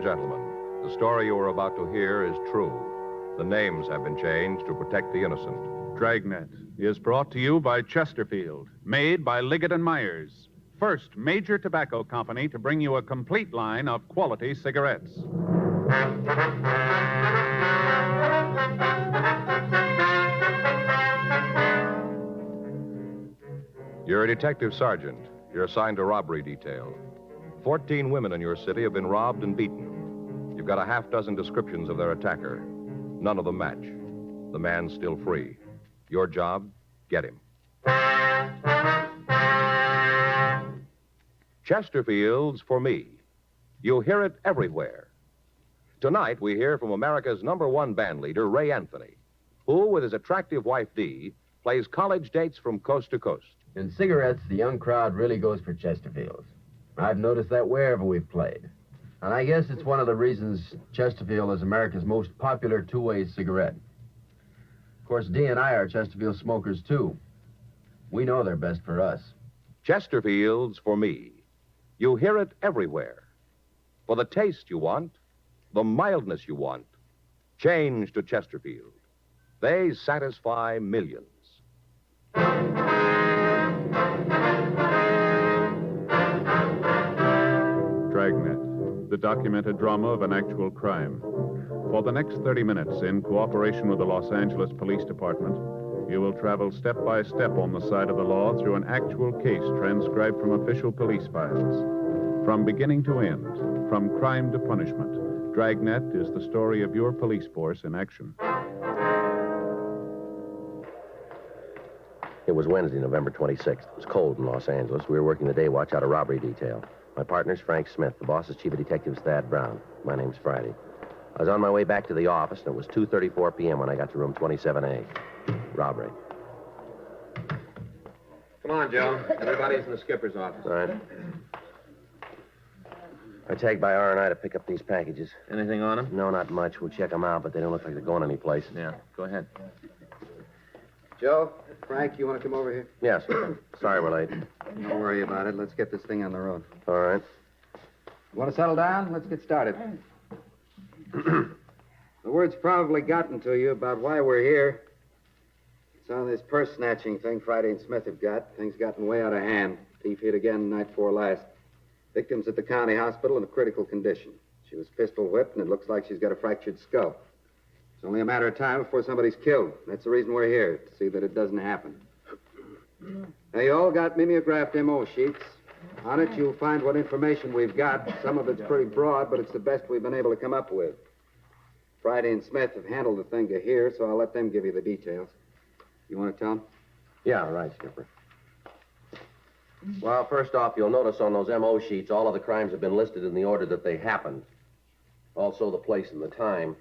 gentlemen, the story you are about to hear is true. The names have been changed to protect the innocent. Dragnet is brought to you by Chesterfield, made by Liggett & Myers, first major tobacco company to bring you a complete line of quality cigarettes. You're a detective sergeant. You're assigned to robbery detail. 14 women in your city have been robbed and beaten. You've got a half dozen descriptions of their attacker. None of them match. The man's still free. Your job, get him. Chesterfield's for me. You'll hear it everywhere. Tonight, we hear from America's #1 band leader, Ray Anthony, who, with his attractive wife, Dee, plays college dates from coast to coast. In cigarettes, the young crowd really goes for Chesterfields. I've noticed that wherever we've played. And I guess it's one of the reasons Chesterfield is America's most popular two-way cigarette. Of course, Dee and I are Chesterfield smokers, too. We know they're best for us. Chesterfield's for me. You'll hear it everywhere. For the taste you want, the mildness you want, change to Chesterfield. They satisfy millions. Dragnet, the documented drama of an actual crime. For the next 30 minutes, in cooperation with the Los Angeles Police Department, you will travel step by step on the side of the law through an actual case transcribed from official police files. From beginning to end, from crime to punishment, Dragnet is the story of your police force in action. It was Wednesday, November 26th. It was cold in Los Angeles. We were working the day watch out of robbery detail. My partner's Frank Smith. The boss is Chief of Detectives Thad Brown. My name's Friday. I was on my way back to the office, and it was 2:34 p.m. when I got to room 27A. Robbery. Come on, Joe. Everybody's in the skipper's office. All right. I tagged by R&I to pick up these packages. Anything on them? No, not much. We'll check them out, but they don't look like they're going anyplace. Yeah, go ahead. Joe, Frank, you want to come over here? Yes. Sorry we're late. Don't worry about it. Let's get this thing on the road. All right. You want to settle down? Let's get started. The word's probably gotten to you about why we're here. It's on this purse snatching thing Friday and Smith have got. Things gotten way out of hand. Thief hit again night before last. Victim's at the county hospital in a critical condition. She was pistol whipped, and it looks like she's got a fractured skull. It's only a matter of time before somebody's killed. That's the reason we're here, to see that it doesn't happen. Now, you all got mimeographed MO sheets. On it, you'll find what information we've got. Some of it's pretty broad, but it's the best we've been able to come up with. Friday and Smith have handled the thing to here, so I'll let them give you the details. You want to tell them? Yeah, right, Skipper. Well, first off, you'll notice on those MO sheets, all of the crimes have been listed in the order that they happened. Also the place and the time.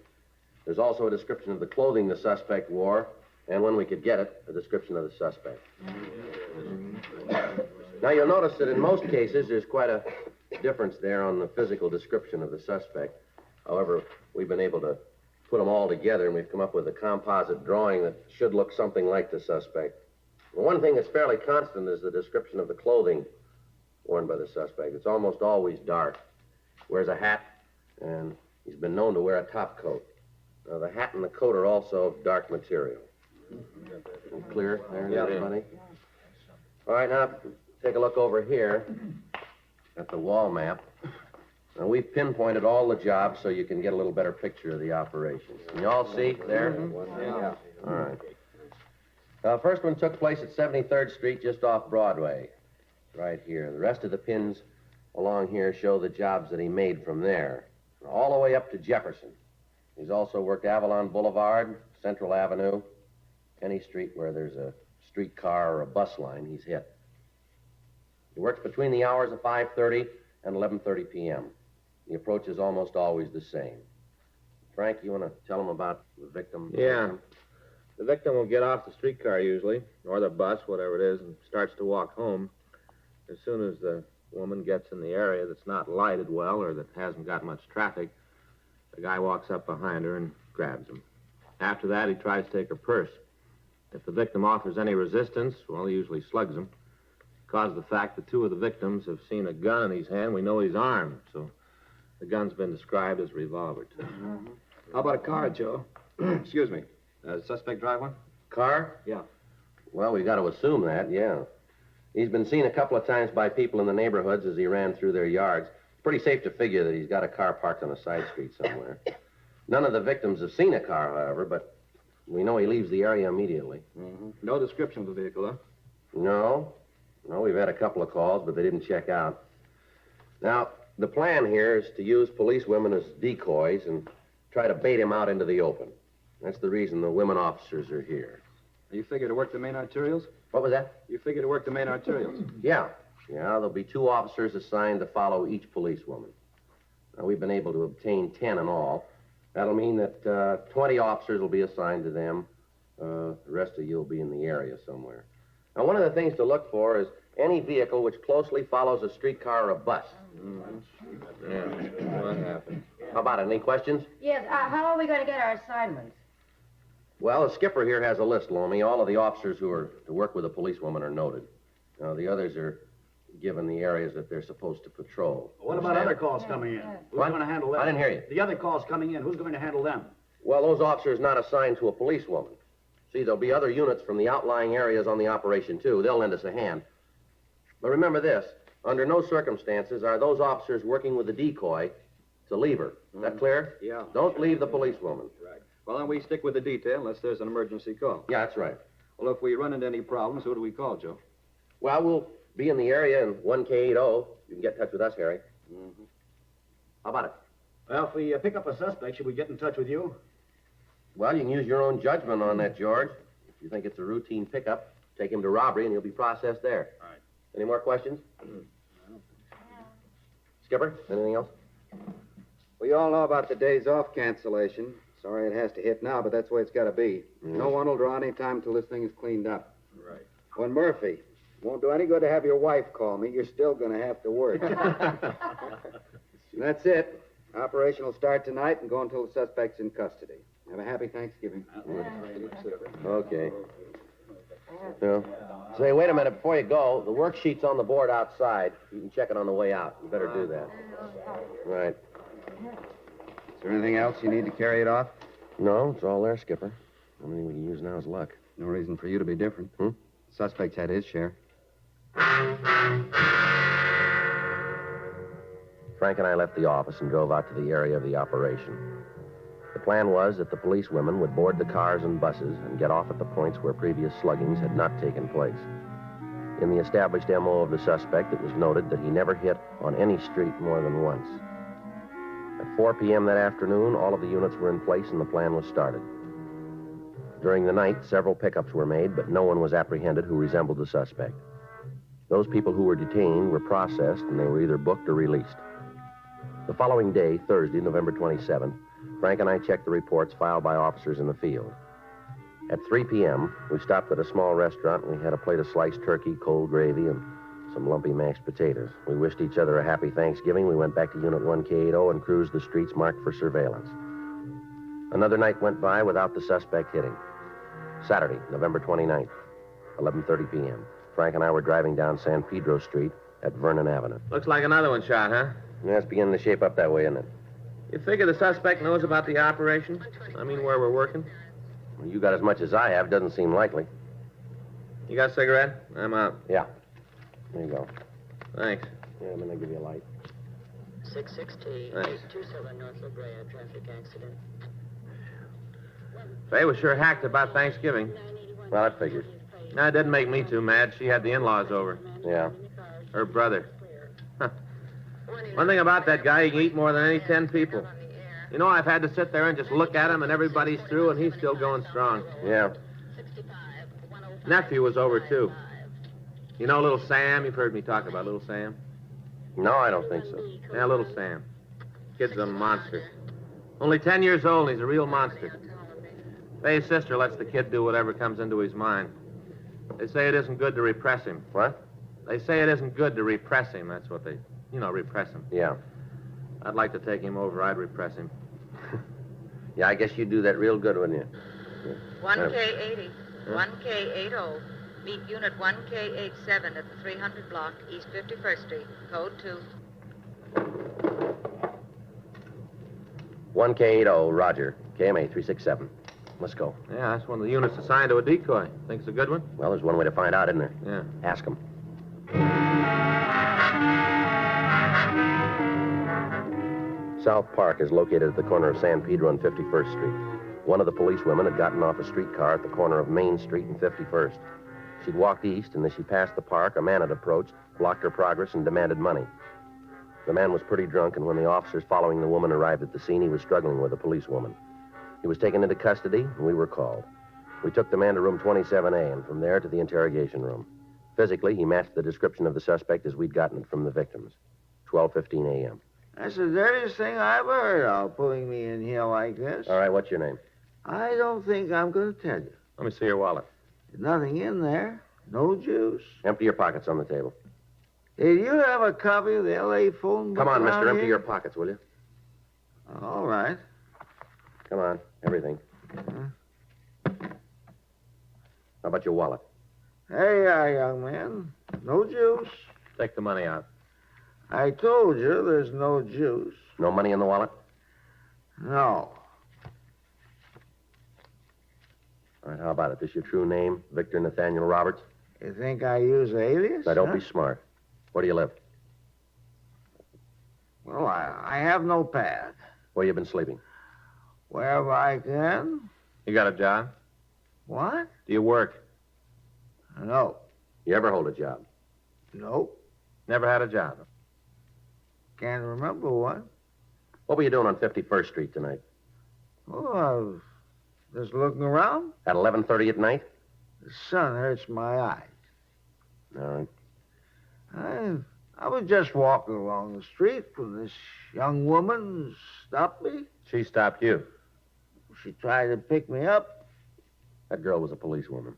There's also a description of the clothing the suspect wore, and when we could get it, a description of the suspect. Now, you'll notice that in most cases, there's quite a difference there on the physical description of the suspect. However, we've been able to put them all together, and we've come up with a composite drawing that should look something like the suspect. Well, one thing that's fairly constant is the description of the clothing worn by the suspect. It's almost always dark. Wears a hat, and he's been known to wear a top coat. Now, the hat and the coat are also of dark material. Clear there, everybody? All right, now, take a look over here at the wall map. Now, we've pinpointed all the jobs so you can get a little better picture of the operation. Can you all see there? Yeah. All right. First one took place at 73rd Street, just off Broadway. Right here. The rest of the pins along here show the jobs that he made from there, all the way up to Jefferson. He's also worked Avalon Boulevard, Central Avenue, any street where there's a streetcar or a bus line, he's hit. He works between the hours of 5:30 and 11:30 p.m. The approach is almost always the same. Frank, you want to tell him about the victim? Yeah. The victim will get off the streetcar usually, or the bus, whatever it is, and starts to walk home. As soon as the woman gets in the area that's not lighted well or that hasn't got much traffic, the guy walks up behind her and grabs him. After that, he tries to take her purse. If the victim offers any resistance, well, he usually slugs him. Because of the fact that two of the victims have seen a gun in his hand, we know he's armed. So The gun's been described as a revolver, too. How about a car, Joe? Excuse me. Suspect drive one? Car? Yeah. Well, we got to assume that, yeah. He's been seen a couple of times by people in the neighborhoods as he ran through their yards. It's pretty safe to figure that he's got a car parked on a side street somewhere. None of the victims have seen a car, however, but we know he leaves the area immediately. No description of the vehicle, huh? No. No, we've had a couple of calls, but they didn't check out. Now, the plan here is to use police women as decoys and try to bait him out into the open. That's the reason the women officers are here. You figure to work the main arterials? What was that? You figure to work the main arterials? Yeah. Yeah, there'll be 2 officers assigned to follow each policewoman. Now, we've been able to obtain 10 in all. That'll mean that 20 officers will be assigned to them. The rest of you will be in the area somewhere. Now, one of the things to look for is any vehicle which closely follows a streetcar or a bus. Yeah, what happened? How about it? Any questions? Yes, how are we going to get our assignments? Well, the skipper here has a list, Lomi. All of the officers who are to work with a policewoman are noted. Now, the others are given the areas that they're supposed to patrol. What about other calls coming in? Who's What? going to handle them? I didn't hear you. The other calls coming in, who's going to handle them? Well, those officers not assigned to a policewoman. See, there'll be other units from the outlying areas on the operation, too. They'll lend us a hand. But remember this. Under no circumstances are those officers working with a decoy to leave her. Is that clear? Yeah. Don't leave the policewoman. Right. Well, then we stick with the detail unless there's an emergency call. Yeah, that's right. Well, if we run into any problems, who do we call, Joe? Well, we'll be in the area in 1K80. You can get in touch with us, Harry. How about it? Well, if we pick up a suspect, should we get in touch with you? Well, you can use your own judgment on that, George. If you think it's a routine pickup, take him to robbery and he'll be processed there. All right. Any more questions? Skipper, anything else? We all know about the days off cancellation. Sorry it has to hit now, but that's the way it's got to be. No one will draw any time till this thing is cleaned up. Right. When Murphy, won't do any good to have your wife call me. You're still going to have to work. That's it. Operation will start tonight and go until the suspect's in custody. Have a happy Thanksgiving. Okay. Well, say, wait a minute. Before you go, the worksheet's on the board outside. You can check it on the way out. You better do that. Right. Is there anything else you need to carry it off? No, it's all there, Skipper. The only thing we can use now is luck. No reason for you to be different. Suspect's had his share. Frank and I left the office and drove out to the area of the operation. The plan was that the police women would board the cars and buses and get off at the points where previous sluggings had not taken place. In the established MO of the suspect, it was noted that he never hit on any street more than once. At 4 p.m. that afternoon, all of the units were in place and the plan was started. During the night, several pickups were made, but no one was apprehended who resembled the suspect. Those people who were detained were processed and they were either booked or released. The following day, Thursday, November 27th, Frank and I checked the reports filed by officers in the field. At 3 p.m., we stopped at a small restaurant and we had a plate of sliced turkey, cold gravy, and some lumpy mashed potatoes. We wished each other a happy Thanksgiving. We went back to Unit 1K80 and cruised the streets marked for surveillance. Another night went by without the suspect hitting. Saturday, November 29th, 11:30 p.m. Frank and I were driving down San Pedro Street at Vernon Avenue. Looks like another one shot, huh? Yeah, it's beginning to shape up that way, isn't it? You figure the suspect knows about the operation? I mean, where we're working? Well, you got as much as I have. Doesn't seem likely. You got a cigarette? I'm out. Yeah. There you go. Thanks. Yeah, I'm gonna give you a light. 66T, Thanks. 27 North La Brea, traffic accident. Faye was sure hacked about Thanksgiving. Well, that figures. That didn't make me too mad. She had the in-laws over. Yeah. Her brother. Huh. One thing about that guy, he can eat more than any 10 people. You know, I've had to sit there and just look at him, and everybody's through, and he's still going strong. Yeah. Nephew was over, too. You know little Sam? You've heard me talk about little Sam. No, I don't think so. Yeah, little Sam. Kid's a monster. Only 10 years old, and he's a real monster. Faye's sister lets the kid do whatever comes into his mind. They say it isn't good to repress him. What? They say it isn't good to repress him. That's what they, repress him. Yeah. I'd like to take him over. I'd repress him. Yeah, I guess you'd do that real good, wouldn't you? 1K80, 1K80. Meet Unit 1K87 at the 300 block, East 51st Street, Code 2. 1K80, Roger. KMA 367. Let's go. Yeah, that's one of the units assigned to a decoy. Think it's a good one? Well, there's one way to find out, isn't there? Yeah. Ask him. South Park is located at the corner of San Pedro and 51st Street. One of the policewomen had gotten off a streetcar at the corner of Main Street and 51st. She'd walked east, and as she passed the park, a man had approached, blocked her progress, and demanded money. The man was pretty drunk, and when the officers following the woman arrived at the scene, he was struggling with a policewoman. He was taken into custody, and we were called. We took the man to room 27A, and from there to the interrogation room. Physically, he matched the description of the suspect as we'd gotten it from the victims. 12:15 a.m. That's the dirtiest thing I ever heard of, putting me in here like this. All right, what's your name? I don't think I'm going to tell you. Let me see your wallet. There's nothing in there. No juice. Empty your pockets on the table. Did you have a copy of the L.A. phone book? Come on, mister, around empty here? your pockets, will you? All right. Come on, everything. How about your wallet? Hey, young man. No juice. Take the money out. I told you there's no juice. No money in the wallet? No. All right, how about it? This your true name, Victor Nathaniel Roberts? You think I use alias? Now, don't huh? be smart. Where do you live? Well, I have no pad. Where you been sleeping? Wherever I can. You got a job? What? Do you work? No. You ever hold a job? Nope. Never had a job. Can't remember one. What were you doing on 51st Street tonight? Oh, I was just looking around. At 11:30 at night? The sun hurts my eyes. All right. I was just walking along the street when this young woman stopped me. She stopped you. She tried to pick me up. That girl was a policewoman.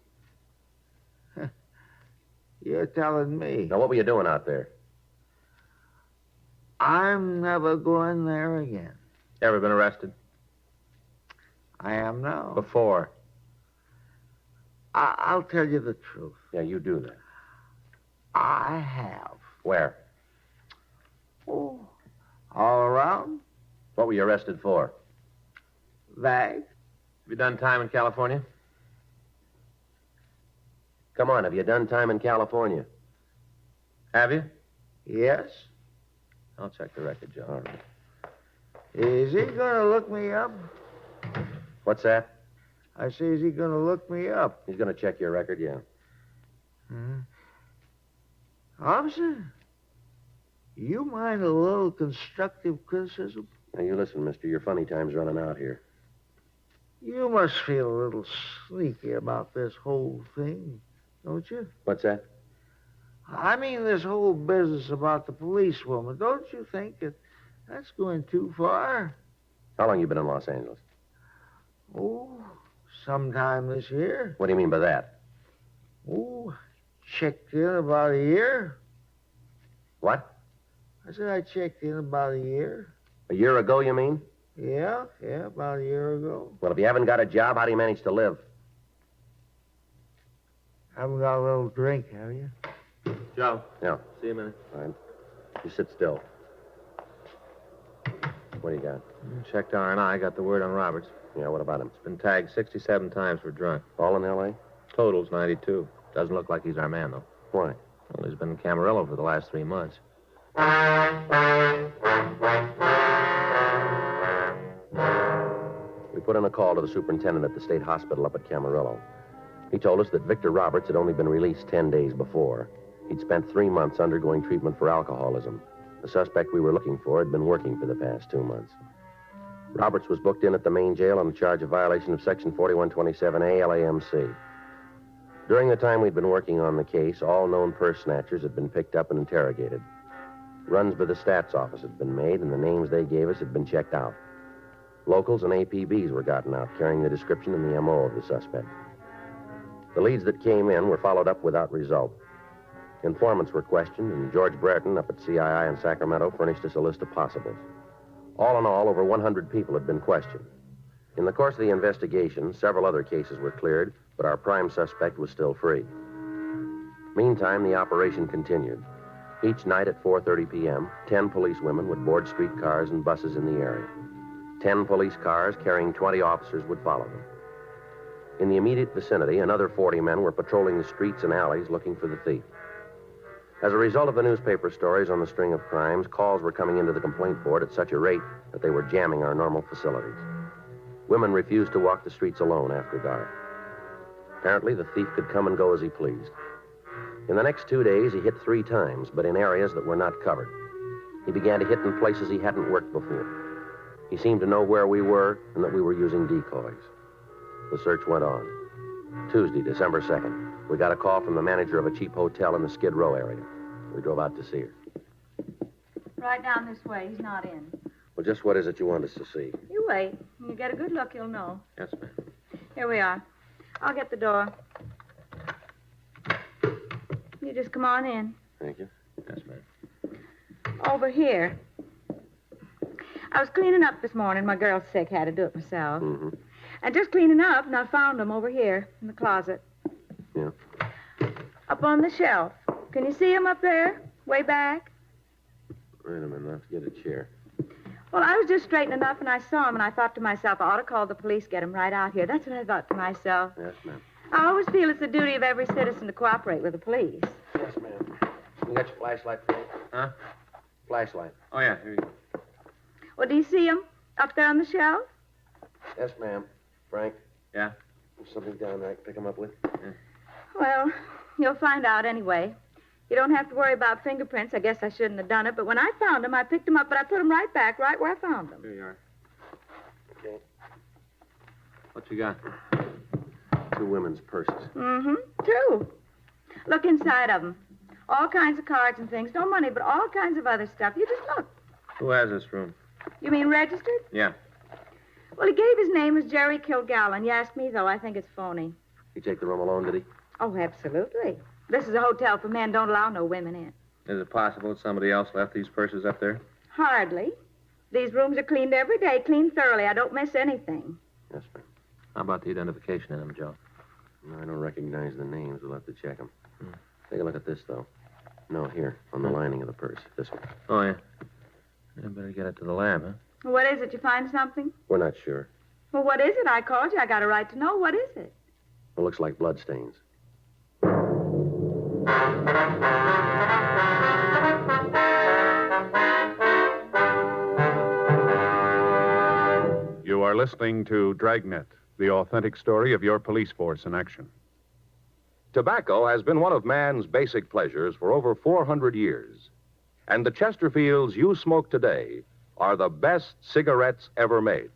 You're telling me. Now, what were you doing out there? I'm never going there again. Ever been arrested? I am now. Before. I'll tell you the truth. Yeah, you do that. I have. Where? Oh, all around. What were you arrested for? Bag. Have you done time in California? Come on, have you done time in California? Have you? Yes. I'll check the record, Joe. All right. Is he going to look me up? What's that? I say, is he going to look me up? He's going to check your record, yeah. Officer, you mind a little constructive criticism? Now, you listen, mister. Your funny time's running out here. You must feel a little sneaky about this whole thing, don't you? What's that? I mean, this whole business about the policewoman. Don't you think that's going too far? How long you been in Los Angeles? Oh, sometime this year. What do you mean by that? Oh, checked in about a year. What? I said I checked in about a year. A year ago, you mean? Yeah, about a year ago. Well, if you haven't got a job, how do you manage to live? Haven't got a little drink, have you? Joe. Yeah. See you a minute. All right. You sit still. What do you got? Checked R&I, got the word on Roberts. Yeah, what about him? It's been tagged 67 times for drunk. All in L.A.? Total's 92. Doesn't look like he's our man, though. Why? Well, he's been in Camarillo for the last 3 months. We put in a call to the superintendent at the state hospital up at Camarillo. He told us that Victor Roberts had only been released 10 days before. He'd spent 3 months undergoing treatment for alcoholism. The suspect we were looking for had been working for the past 2 months. Roberts was booked in at the main jail on the charge of violation of Section 4127A LAMC. During the time we'd been working on the case, all known purse snatchers had been picked up and interrogated. Runs by the stats office had been made, and the names they gave us had been checked out. Locals and APBs were gotten out, carrying the description and the MO of the suspect. The leads that came in were followed up without result. Informants were questioned, and George Brereton up at CII in Sacramento furnished us a list of possibles. All in all, over 100 people had been questioned. In the course of the investigation, several other cases were cleared, but our prime suspect was still free. Meantime, the operation continued. Each night at 4:30 p.m., 10 policewomen would board streetcars and buses in the area. 10 police cars carrying 20 officers would follow them. In the immediate vicinity, another 40 men were patrolling the streets and alleys looking for the thief. As a result of the newspaper stories on the string of crimes, calls were coming into the complaint board at such a rate that they were jamming our normal facilities. Women refused to walk the streets alone after dark. Apparently, the thief could come and go as he pleased. In the next 2 days, he hit 3 times, but in areas that were not covered. He began to hit in places he hadn't worked before. He seemed to know where we were and that we were using decoys. The search went on. Tuesday, December 2nd, we got a call from the manager of a cheap hotel in the Skid Row area. We drove out to see her. Right down this way. He's not in. Well, just what is it you want us to see? You wait. When you get a good look, you'll know. Yes, ma'am. Here we are. I'll get the door. You just come on in. Thank you. Yes, ma'am. Over here. I was cleaning up this morning. My girl's sick. Had to do it myself. Mm-hmm. And just cleaning up, and I found them over here in the closet. Yeah. Up on the shelf. Can you see them up there? Way back? Wait a minute. Let's get a chair. Well, I was just straightening up, and I saw them, and I thought to myself, I ought to call the police, get them right out here. That's what I thought to myself. Yes, ma'am. I always feel it's the duty of every citizen to cooperate with the police. Yes, ma'am. You got your flashlight, Frank? Huh? Flashlight. Oh, yeah, here you go. Well, do you see them up there on the shelf? Yes, ma'am. Frank? Yeah? There's something down there I can pick him up with? Well, you'll find out anyway. You don't have to worry about fingerprints. I guess I shouldn't have done it, but when I found them, I picked them up, but I put them right back, right where I found them. Here you are. Okay. What you got? 2 women's purses. Mm-hmm. True. Look inside of them. All kinds of cards and things. No money, but all kinds of other stuff. You just look. Who has this room? You mean registered? Yeah. Well, he gave his name as Jerry Kilgallen. You asked me, though. I think it's phony. He take the room alone, did he? Oh, absolutely. This is a hotel for men. Don't allow no women in. Is it possible that somebody else left these purses up there? Hardly. These rooms are cleaned every day, cleaned thoroughly. I don't miss anything. Yes, ma'am. How about the identification in them, Joe? No, I don't recognize the names. We'll have to check them. Take a look at this, though. No, here, on the lining of the purse. This one. Oh, yeah. You better get it to the lab, huh? What is it? You find something? We're not sure. Well, what is it? I called you. I got a right to know. What is it? It looks like bloodstains. You are listening to Dragnet, the authentic story of your police force in action. Tobacco has been one of man's basic pleasures for over 400 years. And the Chesterfields you smoke today are the best cigarettes ever made.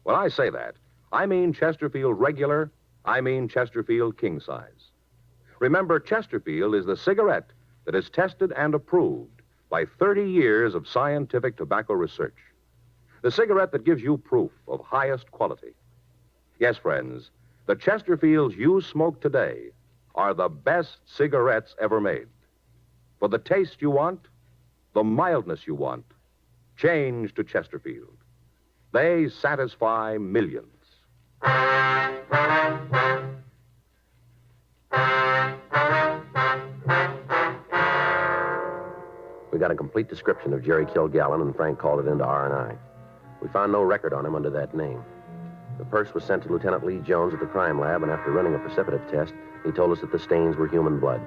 When I say that, I mean Chesterfield regular, I mean Chesterfield king size. Remember, Chesterfield is the cigarette that is tested and approved by 30 years of scientific tobacco research. The cigarette that gives you proof of highest quality. Yes, friends, the Chesterfields you smoke today are the best cigarettes ever made. For the taste you want, the mildness you want, change to Chesterfield. They satisfy millions. We got a complete description of Jerry Kilgallen, and Frank called it into R&I. We found no record on him under that name. The purse was sent to Lieutenant Lee Jones at the crime lab, and after running a precipitative test, he told us that the stains were human blood.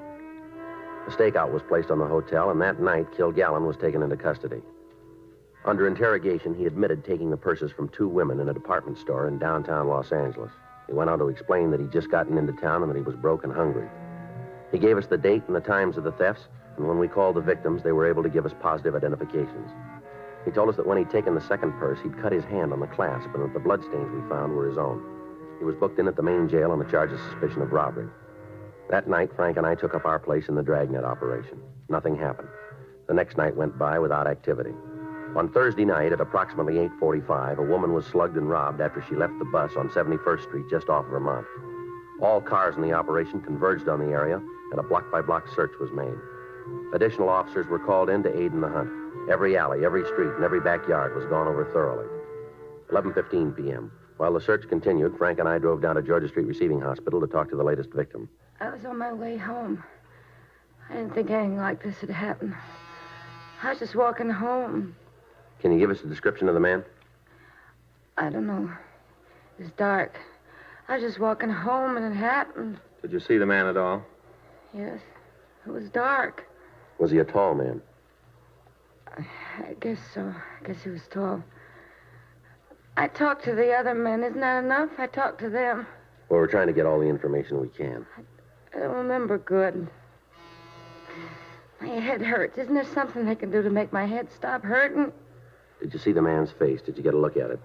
A stakeout was placed on the hotel, and that night, Kilgallen was taken into custody. Under interrogation, he admitted taking the purses from 2 women in a department store in downtown Los Angeles. He went on to explain that he'd just gotten into town and that he was broke and hungry. He gave us the date and the times of the thefts, and when we called the victims, they were able to give us positive identifications. He told us that when he'd taken the second purse, he'd cut his hand on the clasp, and that the bloodstains we found were his own. He was booked in at the main jail on the charge of suspicion of robbery. That night, Frank and I took up our place in the Dragnet operation. Nothing happened. The next night went by without activity. On Thursday night at approximately 8:45, a woman was slugged and robbed after she left the bus on 71st Street just off Vermont. All cars in the operation converged on the area, and a block-by-block search was made. Additional officers were called in to aid in the hunt. Every alley, every street, and every backyard was gone over thoroughly. 11:15 p.m. While the search continued, Frank and I drove down to Georgia Street Receiving Hospital to talk to the latest victim. I was on my way home. I didn't think anything like this would happen. I was just walking home. Can you give us a description of the man? I don't know. It was dark. I was just walking home and it happened. Did you see the man at all? Yes. It was dark. Was he a tall man? I guess so. I guess he was tall. I talked to the other men. Isn't that enough? I talked to them. Well, we're trying to get all the information we can. I don't remember good. My head hurts. Isn't there something they can do to make my head stop hurting? Did you see the man's face? Did you get a look at it?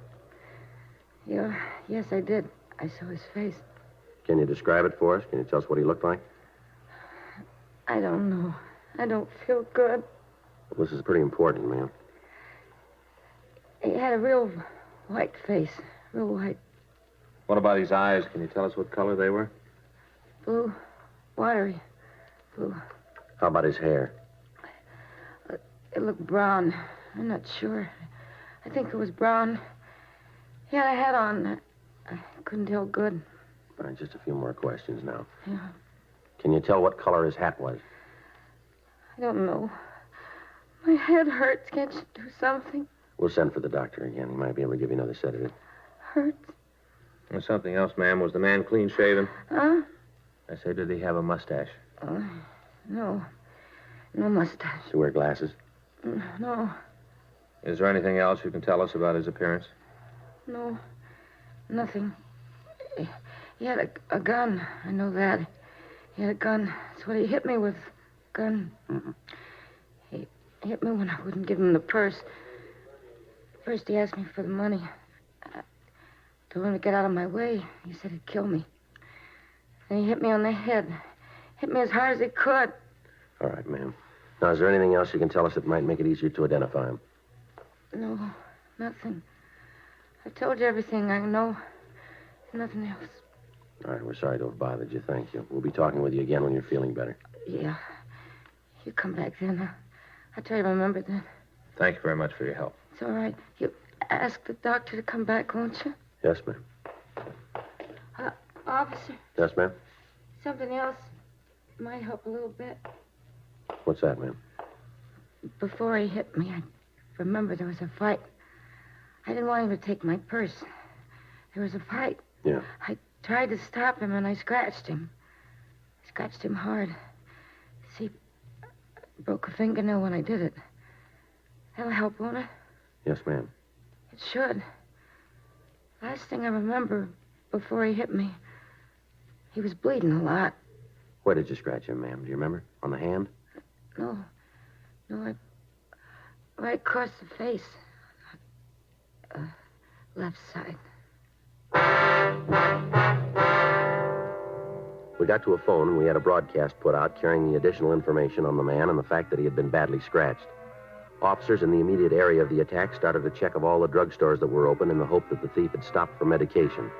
Yeah, yes, I did. I saw his face. Can you describe it for us? Can you tell us what he looked like? I don't know. I don't feel good. Well, this is pretty important, ma'am. He had a real white face. Real white. What about his eyes? Can you tell us what color they were? Blue. Watery. Blue. How about his hair? It looked brown. I'm not sure. I think it was brown. He had a hat on. I couldn't tell good. All right, just a few more questions now. Yeah. Can you tell what color his hat was? I don't know. My head hurts. Can't you do something? We'll send for the doctor again. He might be able to give you another sedative. Hurts. There's something else, ma'am. Was the man clean shaven? Huh? I say, did he have a mustache? No. No mustache. Does he wear glasses? No. Is there anything else you can tell us about his appearance? No. Nothing. He had a gun. I know that. He had a gun. That's what he hit me with. Gun. Mm-hmm. He hit me when I wouldn't give him the purse. First, he asked me for the money. I told him to get out of my way. He said he'd kill me. And he hit me on the head. Hit me as hard as he could. All right, ma'am. Now, is there anything else you can tell us that might make it easier to identify him? No, nothing. I told you everything I know. Nothing else. All right, we're sorry to have bothered you. Thank you. We'll be talking with you again when you're feeling better. Yeah. You come back then. I'll try to remember then. Thank you very much for your help. It's all right. You ask the doctor to come back, won't you? Yes, ma'am. Officer, Yes, ma'am? something else might help a little bit. What's that, ma'am? Before he hit me, I remember there was a fight. I didn't want him to take my purse. There was a fight. Yeah. I tried to stop him, and I scratched him. I scratched him hard. See, I broke a fingernail when I did it. That'll help, won't it? Yes, ma'am. It should. Last thing I remember before he hit me, he was bleeding a lot. Where did you scratch him, ma'am? Do you remember? On the hand? No, right across the face. Left side. We got to a phone, and we had a broadcast put out carrying the additional information on the man and the fact that he had been badly scratched. Officers in the immediate area of the attack started a check of all the drugstores that were open in the hope that the thief had stopped for medication.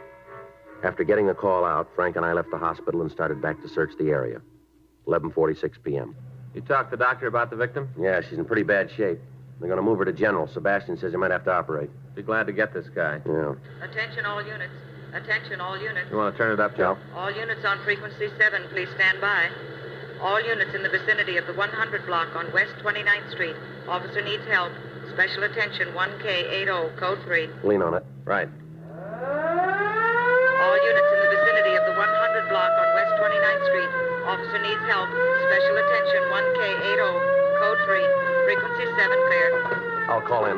After getting the call out, Frank and I left the hospital and started back to search the area. 11:46 p.m. You talked to the doctor about the victim? Yeah, she's in pretty bad shape. They're going to move her to General. Sebastian says he might have to operate. Be glad to get this guy. Yeah. Attention all units. Attention all units. You want to turn it up, Joe? All units on frequency 7, please stand by. All units in the vicinity of the 100 block on West 29th Street. Officer needs help. Special attention 1K80, code 3. Lean on it. Right. All units in the vicinity of the 100 block on West 29th Street. Officer needs help. Special attention 1K80, code 3. Frequency 7, clear. I'll call in.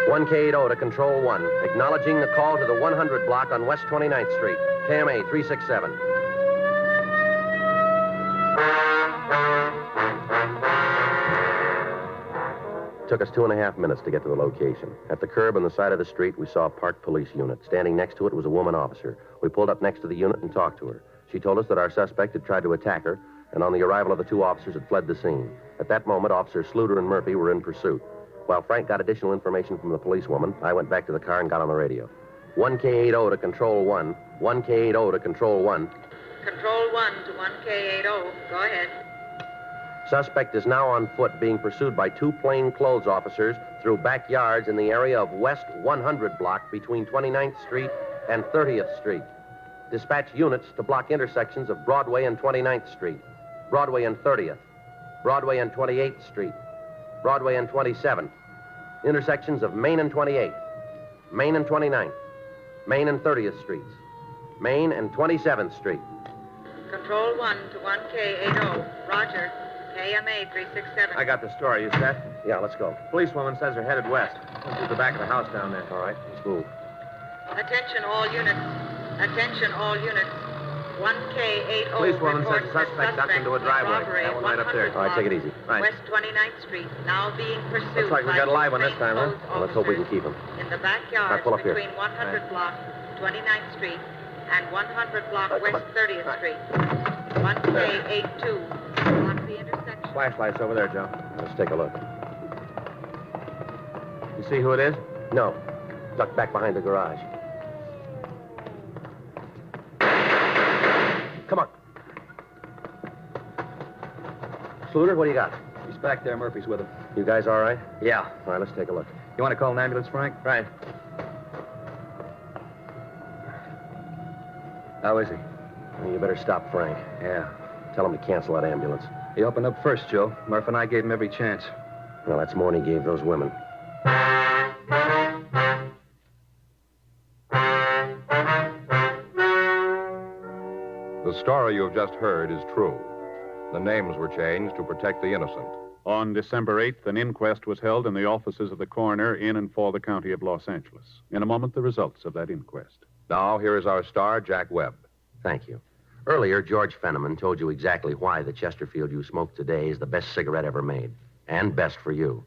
1K80 to Control 1. Acknowledging the call to the 100 block on West 29th Street. KMA 367. Took us 2.5 minutes to get to the location. At the curb on the side of the street, we saw a parked police unit. Standing next to it was a woman officer. We pulled up next to the unit and talked to her. She told us that our suspect had tried to attack her, and on the arrival of the two officers had fled the scene. At that moment, Officers Sluter and Murphy were in pursuit. While Frank got additional information from the policewoman, I went back to the car and got on the radio. 1K80 to Control 1. 1K80 to Control 1. Control 1 to 1K80. Go ahead. Suspect is now on foot being pursued by two plainclothes officers through backyards in the area of West 100 block between 29th Street and 30th Street. Dispatch units to block intersections of Broadway and 29th Street, Broadway and 30th, Broadway and 28th Street, Broadway and 27th, intersections of Main and 28th, Main and 29th. Main and 30th Streets. Main and 27th Street. Control 1 to 1K80. Roger. KMA 367. I got the story. You set? Yeah, let's go. Policewoman says they're headed west. Through the back of the house down there. All right, let's move. Attention all units. Attention all units. 1K80. Policewoman says reports the suspect ducked into a in driveway. robbery That at one right up there. 100 All right, take it easy. Right. West 29th Street, now being pursued. Looks like we got a live one this time, huh? Well, let's hope we can keep him. In the backyard pull up here. between 100 block 29th Street and 100 block West 30th Street. 1K82. Block the intersection. Flashlight's over there, Joe. Let's take a look. You see who it is? No. Duck back behind the garage. Come on. Sluter, what do you got? He's back there. Murphy's with him. You guys all right? Yeah. All right, let's take a look. You want to call an ambulance, Frank? Right. How is he? Well, you better stop Frank. Yeah. Tell him to cancel that ambulance. He opened up first, Joe. Murph and I gave him every chance. Well, that's more than he gave those women. The story you have just heard is true. The names were changed to protect the innocent. On December 8th, an inquest was held in the offices of the coroner in and for the county of Los Angeles. In a moment, the results of that inquest. Now, here is our star, Jack Webb. Thank you. Earlier, George Fenneman told you exactly why the Chesterfield you smoke today is the best cigarette ever made. And best for you.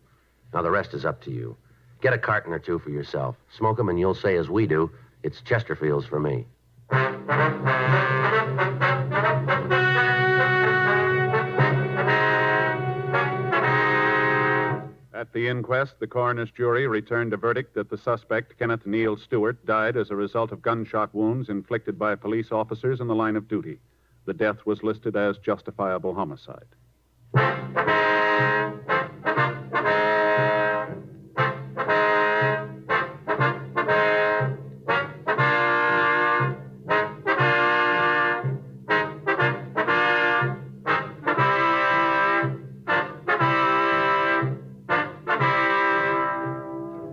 Now, the rest is up to you. Get a carton or two for yourself. Smoke them, and you'll say, as we do, it's Chesterfields for me. At the inquest, the coroner's jury returned a verdict that the suspect, Kenneth Neal Stewart, died as a result of gunshot wounds inflicted by police officers in the line of duty. The death was listed as justifiable homicide.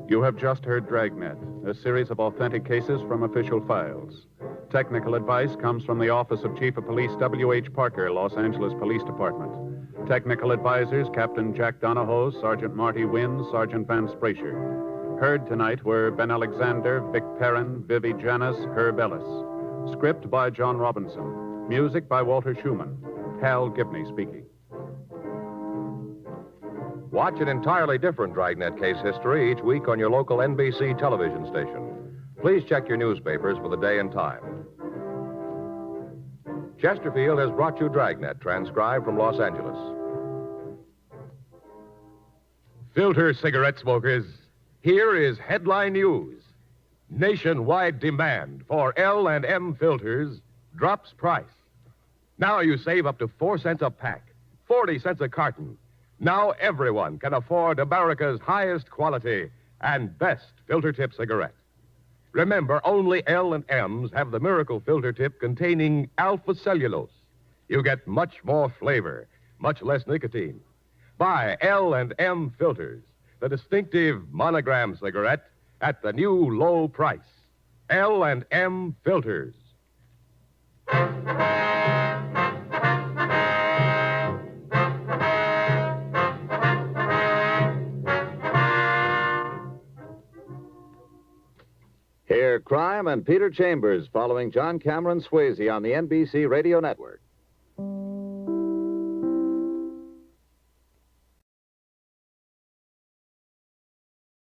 You have just heard Dragnet, a series of authentic cases from official files. Technical advice comes from the Office of Chief of Police W.H. Parker, Los Angeles Police Department. Technical advisors, Captain Jack Donahoe, Sergeant Marty Wynn, Sergeant Van Sprasher. Heard tonight were Ben Alexander, Vic Perrin, Vivi Janis, Herb Ellis. Script by John Robinson. Music by Walter Schumann. Hal Gibney speaking. Watch an entirely different Dragnet case history each week on your local NBC television station. Please check your newspapers for the day and time. Chesterfield has brought you Dragnet, transcribed from Los Angeles. Filter cigarette smokers, here is headline news. Nationwide demand for L&M filters drops price. Now you save up to 4 cents a pack, 40 cents a carton. Now everyone can afford America's highest quality and best filter tip cigarette. Remember, only L&M's have the miracle filter tip containing alpha cellulose. You get much more flavor, much less nicotine. Buy L&M filters, the distinctive monogram cigarette at the new low price. L&M filters. Hear Crime and Peter Chambers following John Cameron Swayze on the NBC Radio Network.